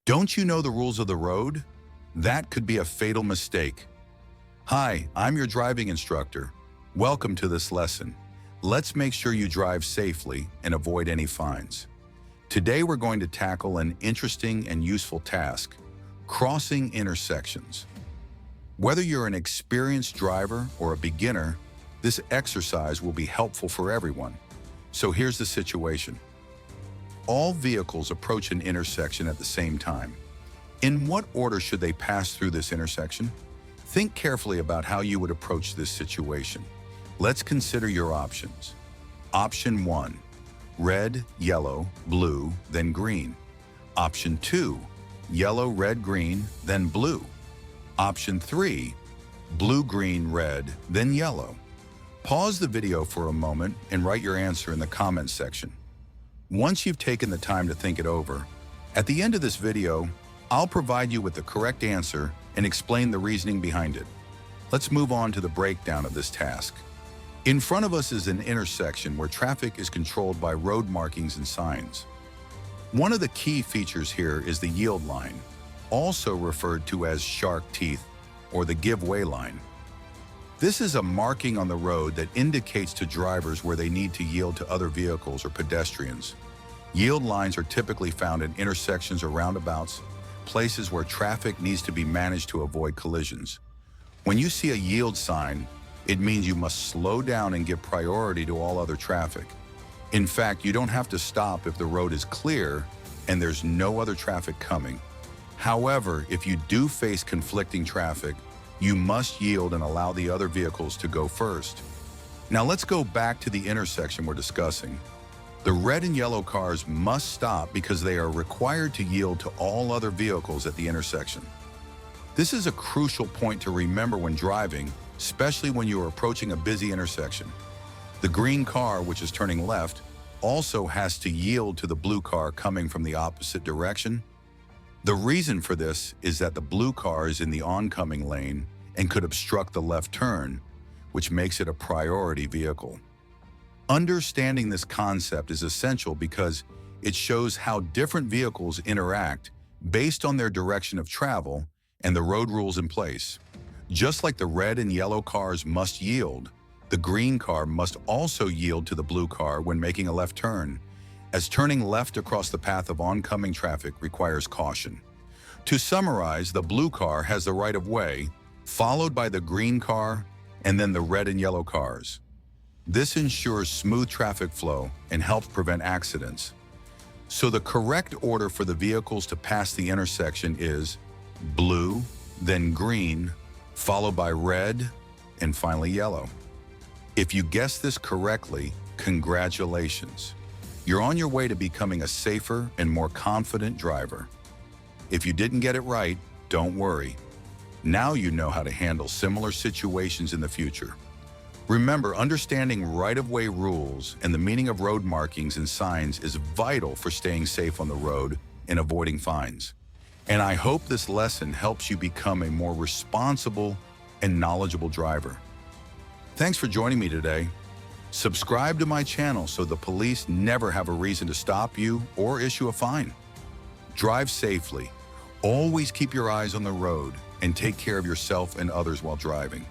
Don't you know the rules of the road? That could be a fatal mistake. Hi, I'm your driving instructor. Welcome to this lesson. Let's make sure you drive safely and avoid any fines. Today we're going to tackle an interesting and useful task, crossing intersections. Whether you're an experienced driver or a beginner, this exercise will be helpful for everyone. So here's the situation. All vehicles approach an intersection at the same time. In what order should they pass through this intersection? Think carefully about how you would approach this situation. Let's consider your options. Option 1, red, yellow, blue, then green. Option 2, yellow, red, green, then blue. Option 3, blue, green, red, then yellow. Pause the video for a moment and write your answer in the comments section. Once you've taken the time to think it over, at the end of this video, I'll provide you with the correct answer and explain the reasoning behind it. Let's move on to the breakdown of this task. In front of us is an intersection where traffic is controlled by road markings and signs. One of the key features here is the yield line, also referred to as shark teeth or the give-way line. This is a marking on the road that indicates to drivers where they need to yield to other vehicles or pedestrians. Yield lines are typically found in intersections or roundabouts, places where traffic needs to be managed to avoid collisions. When you see a yield sign, it means you must slow down and give priority to all other traffic. In fact, you don't have to stop if the road is clear and there's no other traffic coming. However, if you do face conflicting traffic, you must yield and allow the other vehicles to go first. Now let's go back to the intersection we're discussing. The red and yellow cars must stop because they are required to yield to all other vehicles at the intersection. This is a crucial point to remember when driving, especially when you are approaching a busy intersection. The green car, which is turning left, also has to yield to the blue car coming from the opposite direction. The reason for this is that the blue car is in the oncoming lane and could obstruct the left turn, which makes it a priority vehicle. Understanding this concept is essential because it shows how different vehicles interact based on their direction of travel and the road rules in place. Just like the red and yellow cars must yield, the green car must also yield to the blue car when making a left turn, as turning left across the path of oncoming traffic requires caution. To summarize, the blue car has the right of way, followed by the green car, and then the red and yellow cars. This ensures smooth traffic flow and helps prevent accidents. So the correct order for the vehicles to pass the intersection is blue, then green, followed by red, and finally yellow. If you guessed this correctly, congratulations. You're on your way to becoming a safer and more confident driver. If you didn't get it right, don't worry. Now you know how to handle similar situations in the future. Remember, understanding right-of-way rules and the meaning of road markings and signs is vital for staying safe on the road and avoiding fines. And I hope this lesson helps you become a more responsible and knowledgeable driver. Thanks for joining me today. Subscribe to my channel so the police never have a reason to stop you or issue a fine. Drive safely, always keep your eyes on the road, and take care of yourself and others while driving.